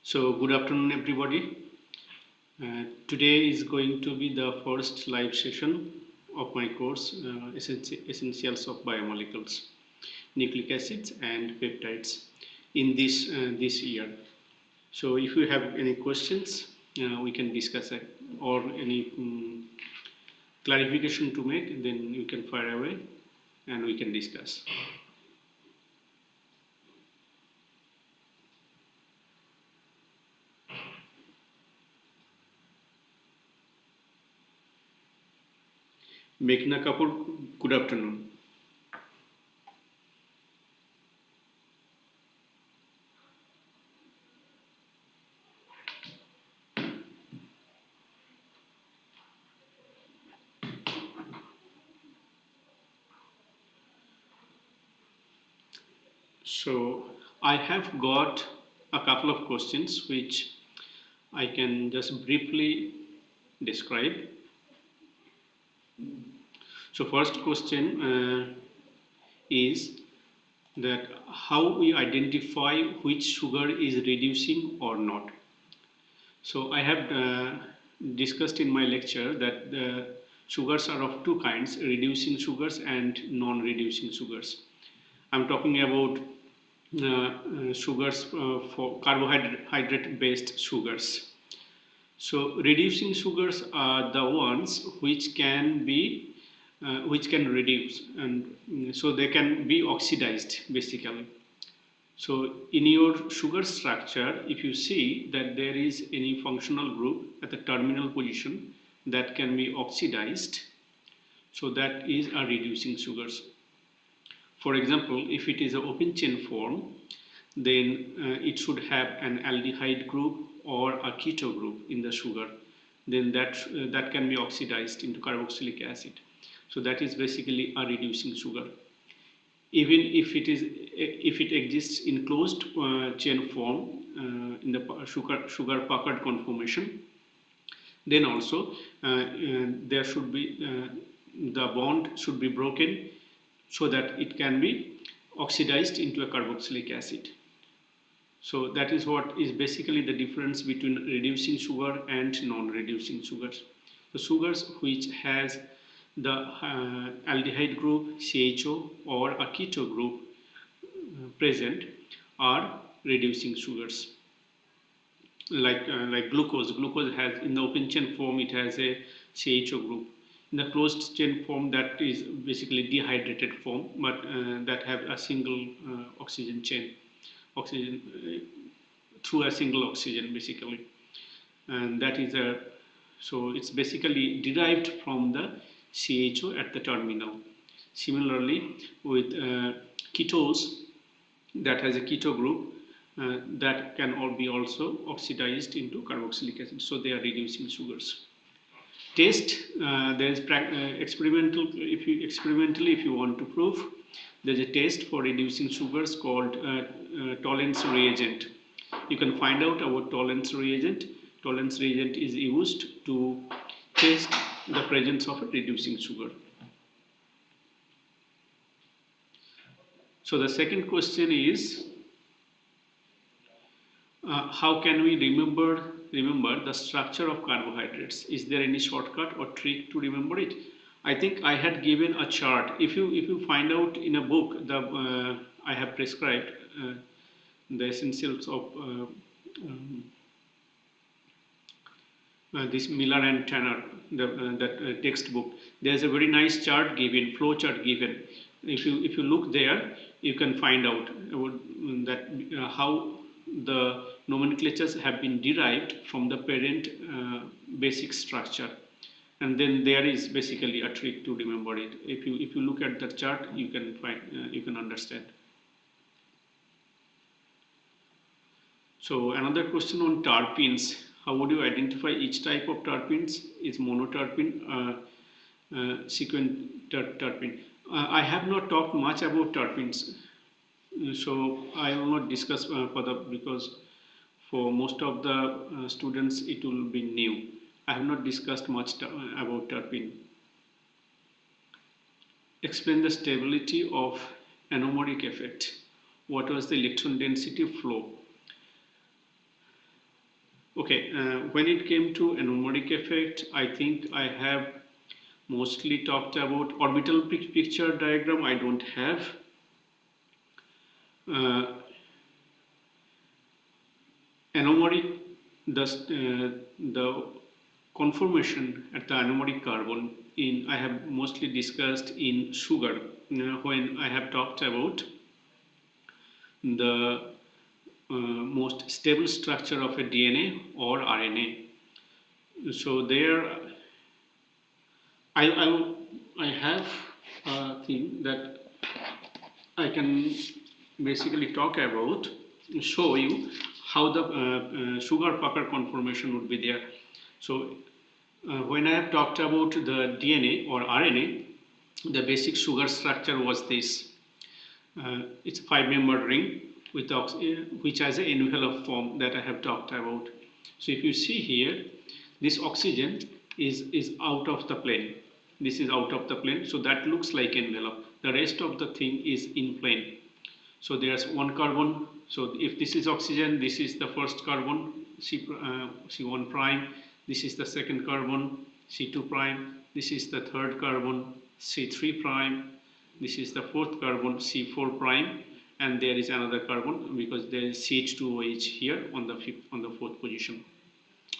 So good afternoon everybody. Today is going to be the first live session of my course Essentials of Biomolecules, Nucleic Acids and Peptides in this year. So if you have any questions we can discuss it, or any clarification to make, then you can fire away and we can discuss. Meghna Kapoor, good afternoon. So I have got a couple of questions which I can just briefly describe. So first question is that how we identify which sugar is reducing or not. So I have discussed in my lecture that the sugars are of two kinds, reducing sugars and non-reducing sugars. I'm talking about sugars for carbohydrate based sugars. So reducing sugars are the ones which can reduce, and so they can be oxidized basically. So in your sugar structure, if you see that there is any functional group at the terminal position that can be oxidized, so that is a reducing sugars. For example, if it is an open chain form, then it should have an aldehyde group or a keto group in the sugar. Then that can be oxidized into carboxylic acid. So that is basically a reducing sugar. Even if it exists in closed chain form in the sugar puckered conformation, then also there should be the bond should be broken so that it can be oxidized into a carboxylic acid. So that is what is basically the difference between reducing sugar and non-reducing sugars. The sugars which has the aldehyde group CHO or a keto group present are reducing sugars. Like glucose has, in the open chain form, it has a CHO group. In the closed chain form, that is basically dehydrated form, but that have a single oxygen chain, through a single oxygen basically, and that is so it's basically derived from the CHO at the terminal. Similarly, with ketose that has a keto group, that can all be also oxidized into carboxylic acid, so they are reducing sugars. Test, there is experimental. If you want to prove, there's a test for reducing sugars called tolerance reagent. You can find out about tolerance reagent. Tolerance reagent is used to test the presence of a reducing sugar. So the second question is, how can we remember the structure of carbohydrates? Is there any shortcut or trick to remember it? I think I had given a chart. If you find out in a book, I have prescribed the essentials of this Miller and Tanner, that textbook. There's a very nice chart given, flow chart given. If you look there, you can find out about that how the nomenclatures have been derived from the parent basic structure, and then there is basically a trick to remember it. If you look at the chart, you can find you can understand. So another question on terpenes. How would you identify each type of terpenes? Is monoterpene, sequent terpene? I have not talked much about terpenes, so I will not discuss further, because for most of the students it will be new. I have not discussed much about terpene. Explain the stability of anomeric effect. What was the electron density flow? Okay, when it came to anomeric effect, I think I have mostly talked about orbital picture diagram. I don't have. Anomeric, the conformation at the anomeric carbon in I have mostly discussed in sugar when I have talked about the most stable structure of a DNA or RNA. So there, I, I have a thing that I can basically talk about, show you how the sugar Pucker conformation would be there. So when I have talked about the DNA or RNA, the basic sugar structure was this. It's a 5-membered ring with which has an envelope form that I have talked about. So if you see here, this oxygen is out of the plane. This is out of the plane, so that looks like envelope. The rest of the thing is in plane. So there's one carbon. So if this is oxygen, this is the first carbon, C1 prime. This is the second carbon, C2 prime. This is the third carbon, C3 prime. This is the fourth carbon, C4 prime. And there is another carbon because there is CH2OH here on the fourth position.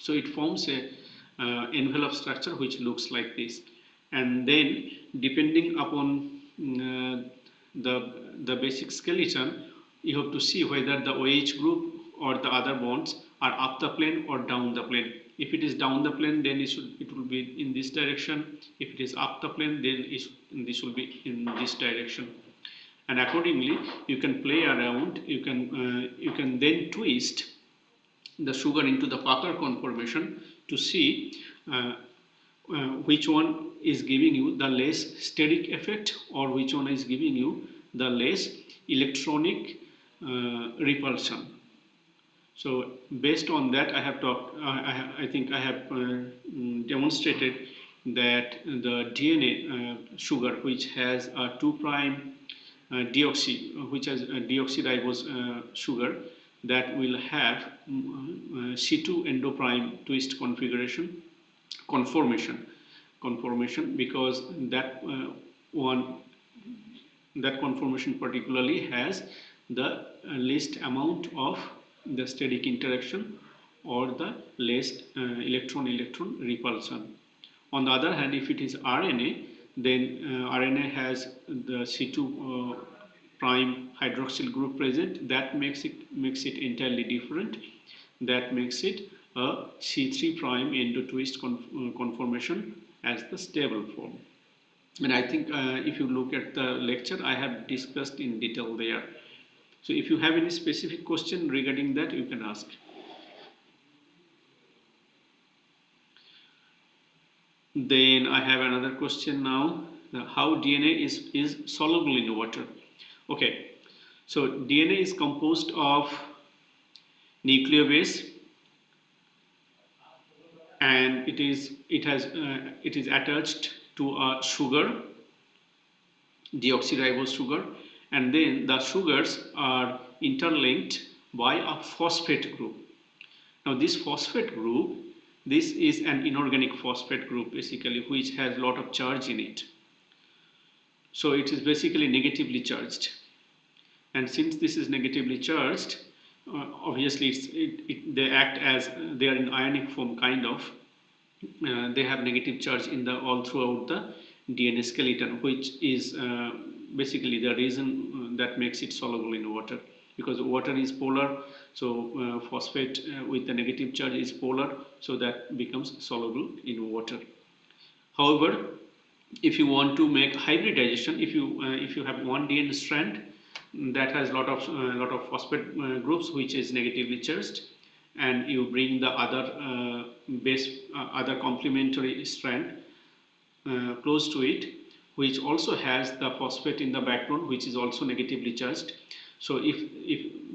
So it forms a envelope structure which looks like this. And then depending upon the basic skeleton, you have to see whether the OH group or the other bonds are up the plane or down the plane. If it is down the plane, then it will be in this direction. If it is up the plane, then this will be in this direction. And accordingly, you can play around. You can then twist the sugar into the Pucker conformation to see which one is giving you the less steric effect or which one is giving you the less electronic repulsion. So based on that, I have talked. I think I have demonstrated that the DNA sugar, which has a 2' deoxy, which has a deoxyribose sugar, that will have C2 endoprime twist conformation, because that that conformation particularly has the least amount of the steric interaction or the least electron-electron repulsion. On the other hand, if it is RNA, then RNA has the C2 prime hydroxyl group present. That makes it entirely different. That makes it a C3 prime endo twist conformation as the stable form. And I think if you look at the lecture, I have discussed in detail there. So if you have any specific question regarding that, you can ask. Then I have another question now. How DNA is soluble in water? Okay, so DNA is composed of nucleobase, and it is attached to a sugar, deoxyribose sugar, and then the sugars are interlinked by a phosphate group. Now this phosphate group, this is an inorganic phosphate group basically, which has a lot of charge in it. So it is basically negatively charged, and since this is negatively charged, obviously they act as they are in ionic form kind of. They have negative charge in all throughout the DNA skeleton, which is basically the reason that makes it soluble in water, because water is polar. So phosphate with the negative charge is polar, so that becomes soluble in water. However, if you want to make hybridization, if you have one DNA strand that has lot of phosphate groups which is negatively charged, and you bring the other other complementary strand close to it, which also has the phosphate in the backbone, which is also negatively charged. So if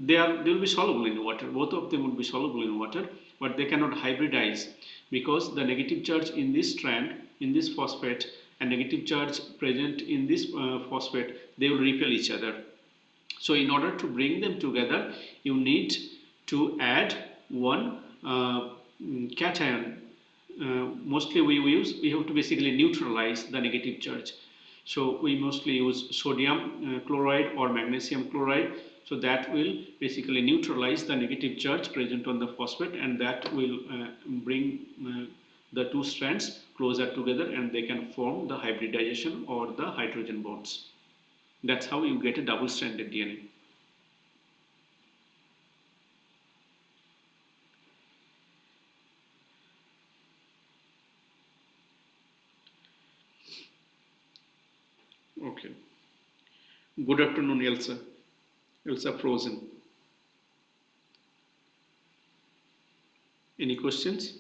they will be soluble in water, both of them will be soluble in water, but they cannot hybridize because the negative charge in this strand, in this phosphate, and negative charge present in this phosphate, they will repel each other. So in order to bring them together, you need to add one cation, mostly we have to basically neutralize the negative charge. So we mostly use sodium chloride or magnesium chloride. So that will basically neutralize the negative charge present on the phosphate, and that will bring the two strands closer together, and they can form the hybridization or the hydrogen bonds. That's how you get a double-stranded DNA. Okay. Good afternoon, Elsa. Elsa Frozen. Any questions?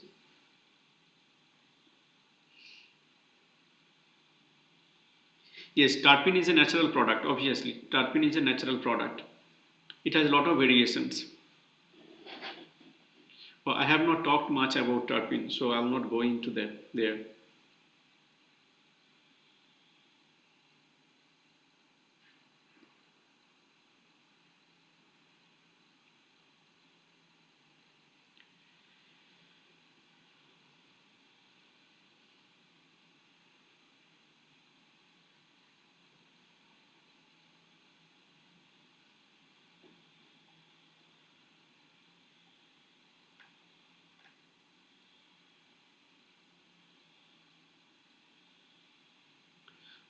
Yes, terpene is a natural product, obviously. Terpene is a natural product. It has a lot of variations. Well, I have not talked much about terpene, so I'll not go into that there.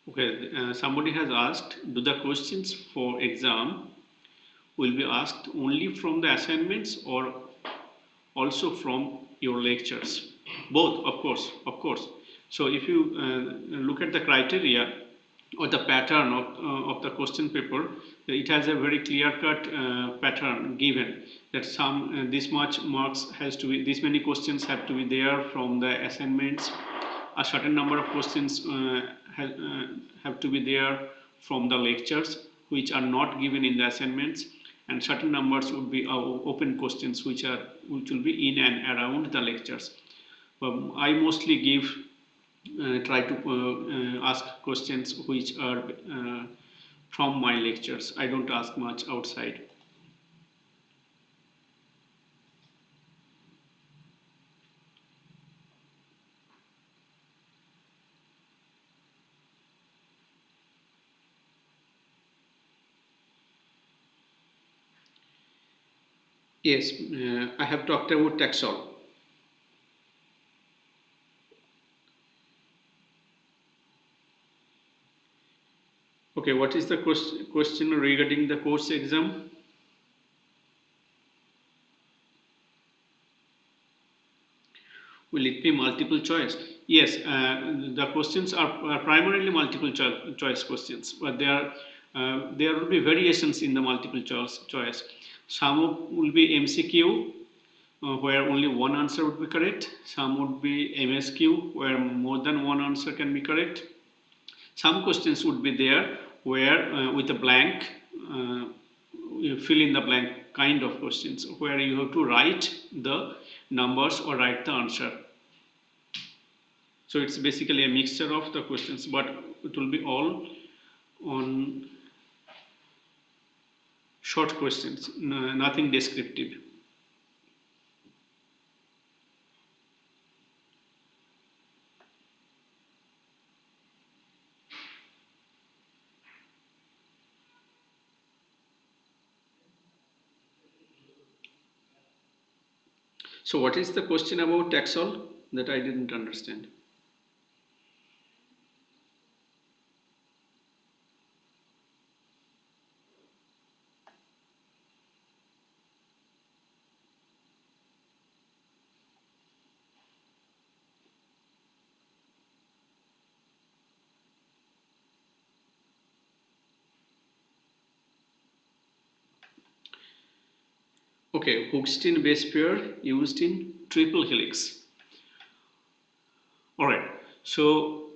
Okay, somebody has asked, do the questions for exam will be asked only from the assignments or also from your lectures? Both, of course. So if you look at the criteria or the pattern of the question paper, it has a very clear-cut pattern given that this much marks has to be, this many questions have to be there from the assignments. A certain number of questions have to be there from the lectures which are not given in the assignments, and certain numbers would be open questions which will be in and around the lectures. I mostly try to ask questions which are from my lectures. I don't ask much outside. Yes, I have talked about Taxol. Okay, what is the question regarding the course exam? Will it be multiple choice? Yes, the questions are primarily multiple choice questions, but there will be variations in the multiple choice. Some will be MCQ, where only one answer would be correct. Some would be MSQ, where more than one answer can be correct. Some questions would be there where with a blank, you fill in the blank kind of questions where you have to write the numbers or write the answer. So it's basically a mixture of the questions, but it will be all on short questions, nothing descriptive. So what is the question about Taxol that I didn't understand? Okay, Hoogsteen base pair used in triple helix. Alright, so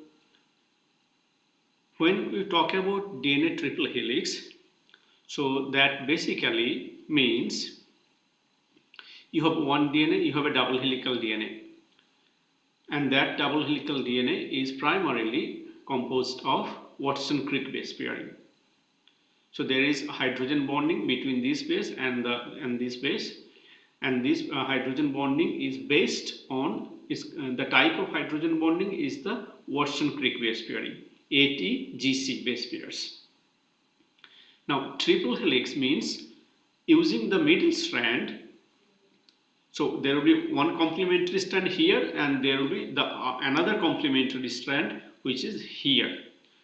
when we talk about DNA triple helix, so that basically means you have one DNA, you have a double helical DNA. And that double helical DNA is primarily composed of Watson-Crick base pairing. So there is hydrogen bonding between this base and this base, and this hydrogen bonding is based on the type of hydrogen bonding is the Watson-Crick base pairing, ATGC base pairs. Now triple helix means using the middle strand. So there will be one complementary strand here, and there will be another complementary strand which is here.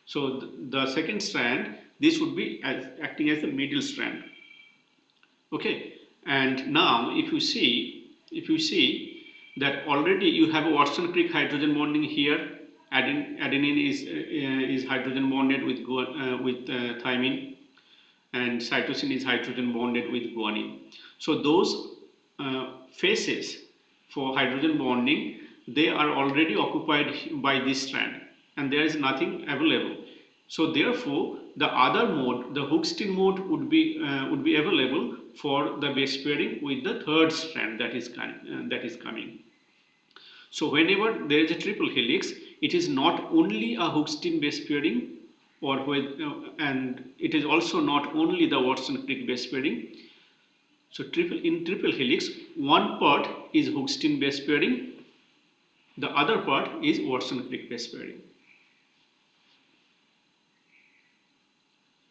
So the second strand, this would be acting as the middle strand. Okay, and now if you see that already you have a Watson-Crick hydrogen bonding here. Adenine is hydrogen bonded with thymine, and cytosine is hydrogen bonded with guanine. So those faces for hydrogen bonding, they are already occupied by this strand, and there is nothing available. So therefore, the other mode, the Hooke's-Stinn mode, would be available for the base pairing with the third strand that is coming. So whenever there is a triple helix, it is not only a Hooke's-Stinn base pairing, and it is also not only the Watson-Crick base pairing. So in triple helix, one part is Hooke's-Stinn base pairing, the other part is Watson-Crick base pairing.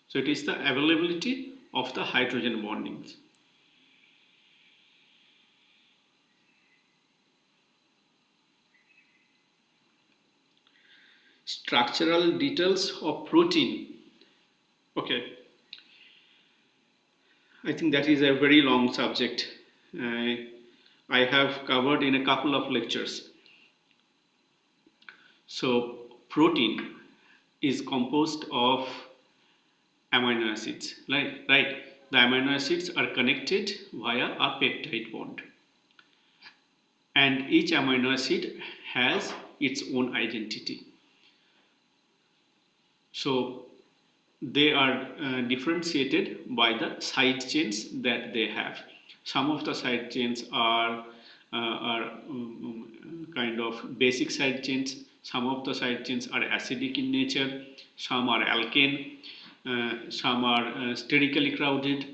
So it is the availability of the hydrogen bondings. Structural details of protein. Okay, I think that is a very long subject. I have covered in a couple of lectures. So protein is composed of amino acids, right? The amino acids are connected via a peptide bond, and each amino acid has its own identity. So they are differentiated by the side chains that they have. Some of the side chains are kind of basic side chains. Some of the side chains are acidic in nature. Some are alkane. Some are sterically crowded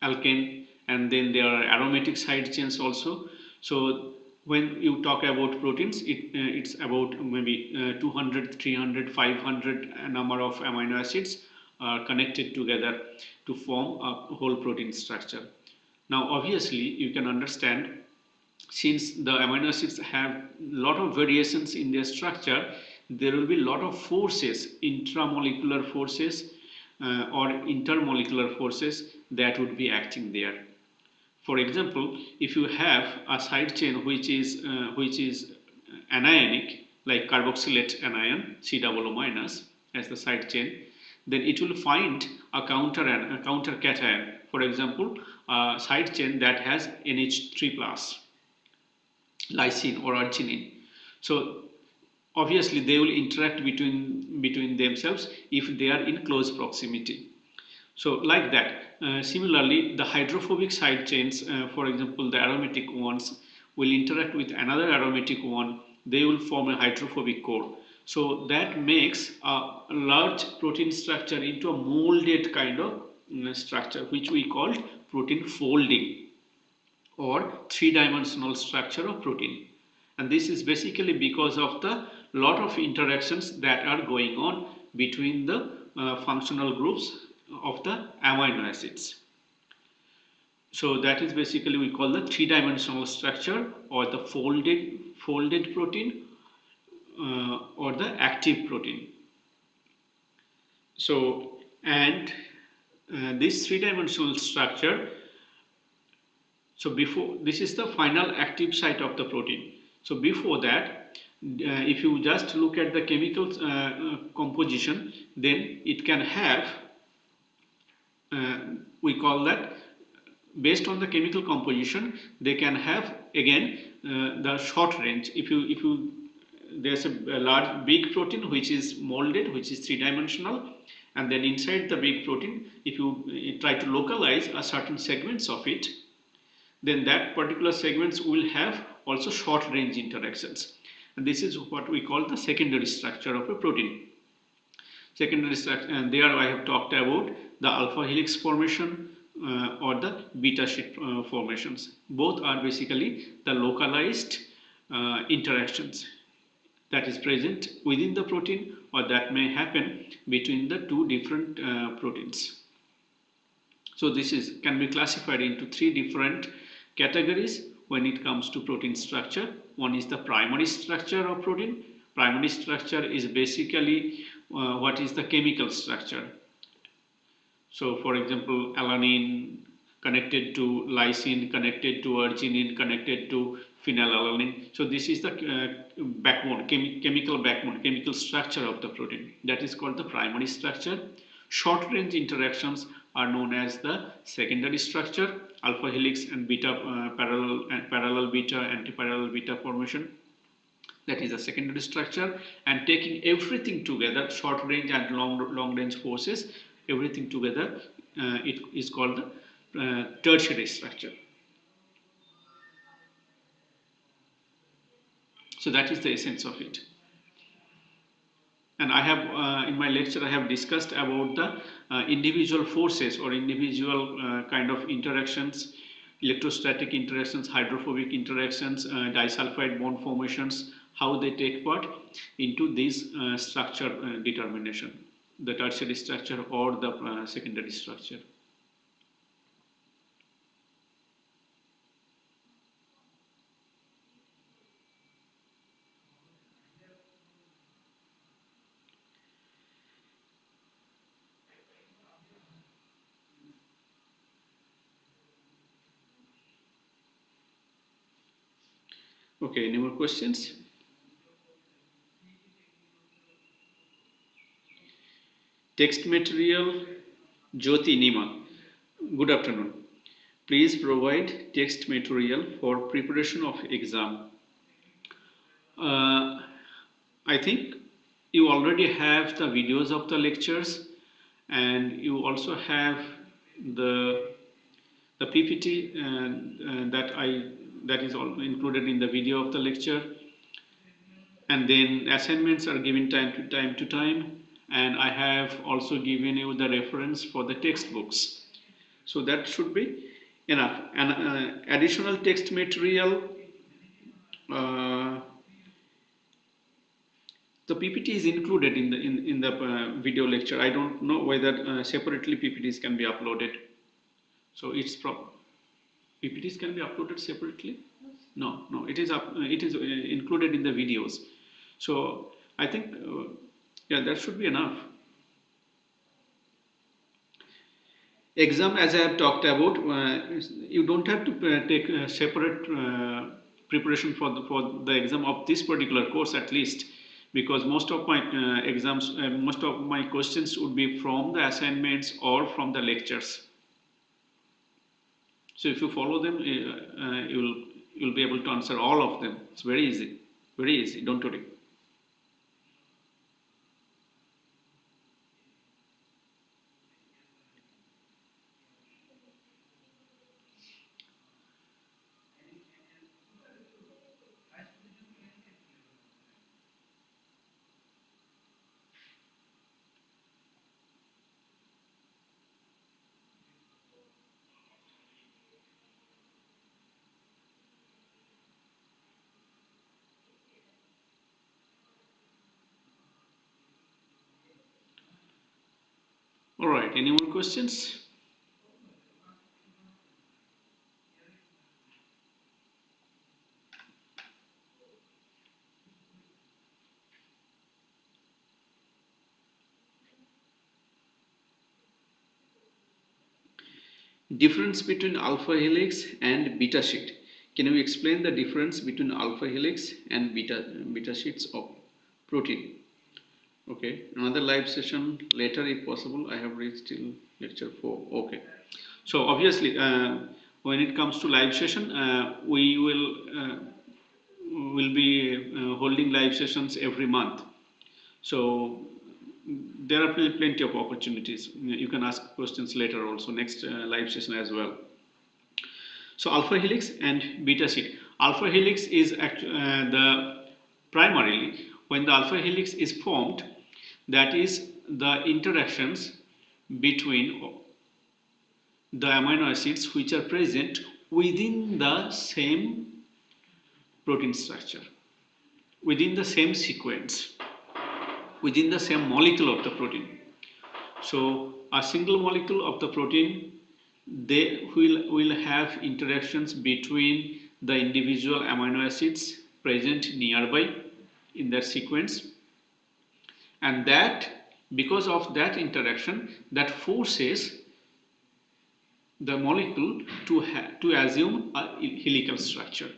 alkane, and then there are aromatic side chains also. So when you talk about proteins, it's about maybe 200, 300, 500 number of amino acids are connected together to form a whole protein structure. Now obviously you can understand, since the amino acids have a lot of variations in their structure, there will be a lot of forces, intramolecular forces or intermolecular forces that would be acting there. For example, if you have a side chain which is anionic, like carboxylate anion COO- as the side chain, then it will find a counter cation. For example, a side chain that has NH3+, lysine or arginine. So obviously they will interact between themselves if they are in close proximity. So like that. Similarly, the hydrophobic side chains, for example, the aromatic ones, will interact with another aromatic one. They will form a hydrophobic core. So that makes a large protein structure into a molded kind of structure, which we call protein folding or three-dimensional structure of protein. And this is basically because of the lot of interactions that are going on between the functional groups of the amino acids. So that is basically we call the three-dimensional structure, or the folded protein, or the active protein. So, and this three-dimensional structure, so before, this is the final active site of the protein. So before that, if you just look at the chemical composition, then it can have, we call that, based on the chemical composition, they can have again the short range. If you there's a large big protein which is molded, which is three-dimensional, and then inside the big protein, if you try to localize a certain segments of it, then that particular segments will have also short range interactions, and this is what we call the secondary structure of a protein. Secondary structure, and there I have talked about the alpha helix formation, or the beta sheet formations. Both are basically the localized interactions that is present within the protein or that may happen between the two different proteins. So this can be classified into three different categories when it comes to protein structure. One is the primary structure of protein. Primary structure is basically what is the chemical structure. So for example, alanine connected to lysine, connected to arginine, connected to phenylalanine. So this is the backbone, chemical backbone, chemical structure of the protein. That is called the primary structure. Short range interactions are known as the secondary structure, alpha helix and beta parallel beta, antiparallel beta formation. That is a secondary structure, and taking everything together, short range and long range forces, everything together, it is called the tertiary structure. So that is the essence of it. And I have in my lecture I have discussed about the individual forces or individual kind of interactions, electrostatic interactions, hydrophobic interactions, disulfide bond formations, how they take part into this structure determination, the tertiary structure or the secondary structure. Okay, any more questions? Text material, Jyoti Nima. Good afternoon. Please provide text material for preparation of exam. I think you already have the videos of the lectures, and you also have the PPT that is all included in the video of the lecture, and then assignments are given time to time, and I have also given you the reference for the textbooks. So that should be enough. And additional text material, the PPT is included in the video lecture. I don't know whether separately PPTs can be uploaded. So it's PPTs can be uploaded separately. No, it is included in the videos. So I think yeah, that should be enough. Exam, as I have talked about, you don't have to take a separate preparation for the exam of this particular course, at least, because most of my most of my questions would be from the assignments or from the lectures. So if you follow them, you'll be able to answer all of them. It's very easy, very easy. Don't worry. All right. Any more questions? Difference between alpha helix and beta sheet. Can you explain the difference between alpha helix and beta sheets of protein? Okay, another live session later if possible. I have reached till lecture 4. Okay, so obviously when it comes to live session, we will be holding live sessions every month. So there are plenty of opportunities. You can ask questions later also, next live session as well. So alpha helix and beta sheet. Alpha helix is the primarily when the alpha helix is formed, that is the interactions between the amino acids which are present within the same protein structure, within the same sequence, within the same molecule of the protein. So a single molecule of the protein, they will have interactions between the individual amino acids present nearby in their sequence, and that because of that interaction, that forces the molecule to assume a helical structure.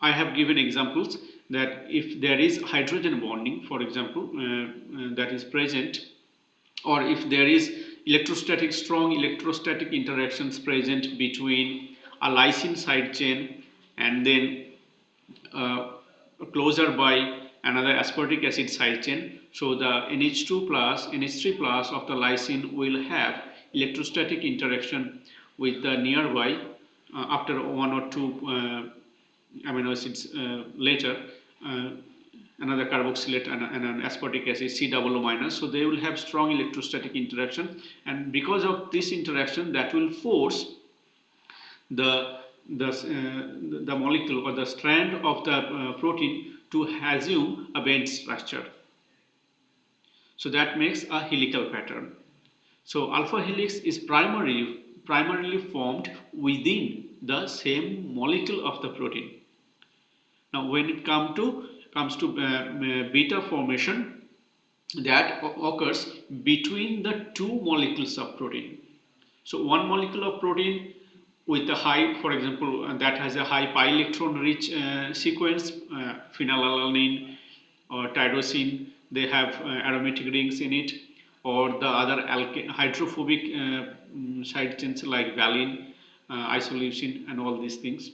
I have given examples that if there is hydrogen bonding, for example, that is present, or if there is strong electrostatic interactions present between a lysine side chain and then uh, closer by another aspartic acid side chain. So the NH2 plus, NH3 plus of the lysine will have electrostatic interaction with the nearby after one or two amino acids later. Another carboxylate and an aspartic acid C double O minus, so they will have strong electrostatic interaction, and because of this interaction, that will force the the molecule or the strand of the protein to assume a bend structure. So that makes a helical pattern. So alpha helix is primarily formed within the same molecule of the protein. Now, when it comes to beta formation, that occurs between the two molecules of protein. So one molecule of protein with a high, for example, that has a high pi electron rich sequence, phenylalanine or tyrosine, they have aromatic rings in it, or the other hydrophobic side chains like valine, isoleucine, and all these things.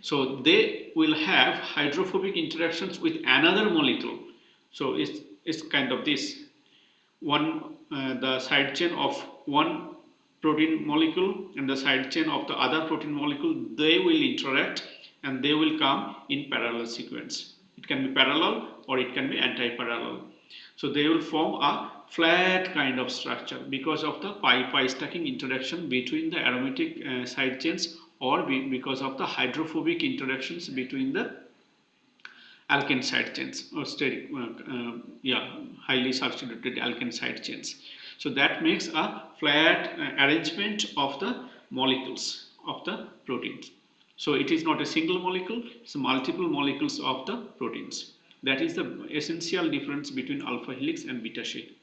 So they will have hydrophobic interactions with another molecule. So it's kind of this one the side chain of one protein molecule and the side chain of the other protein molecule, they will interact and they will come in parallel sequence. It can be parallel or it can be anti-parallel. So they will form a flat kind of structure because of the pi stacking interaction between the aromatic side chains, or because of the hydrophobic interactions between the alkane side chains, or steric, highly substituted alkane side chains. So that makes a flat arrangement of the molecules of the proteins. So it is not a single molecule, it's multiple molecules of the proteins. That is the essential difference between alpha helix and beta sheet.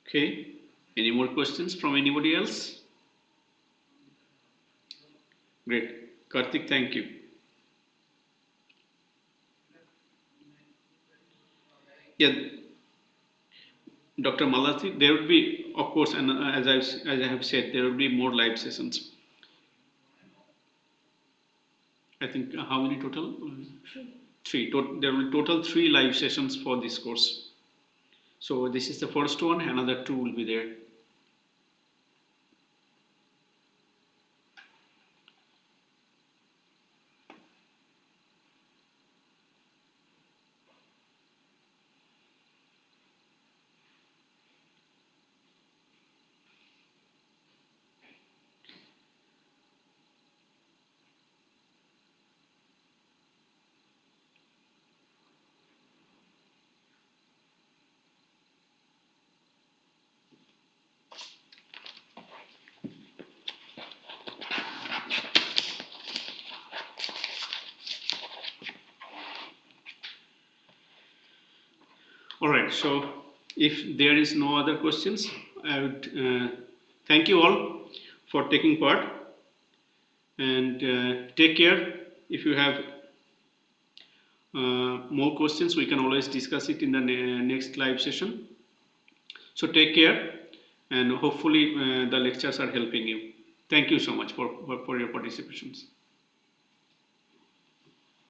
Okay, any more questions from anybody else? Great. Karthik, thank you. Yeah, Dr. Malathi, there will be, of course, and as I have said, there will be more live sessions. I think how many total? Three. There will be total 3 live sessions for this course. So this is the first one. Another 2 will be there. All right, so if there is no other questions, I would thank you all for taking part, and take care. If you have more questions, we can always discuss it in the next live session. So take care, and hopefully the lectures are helping you. Thank you so much for your participations.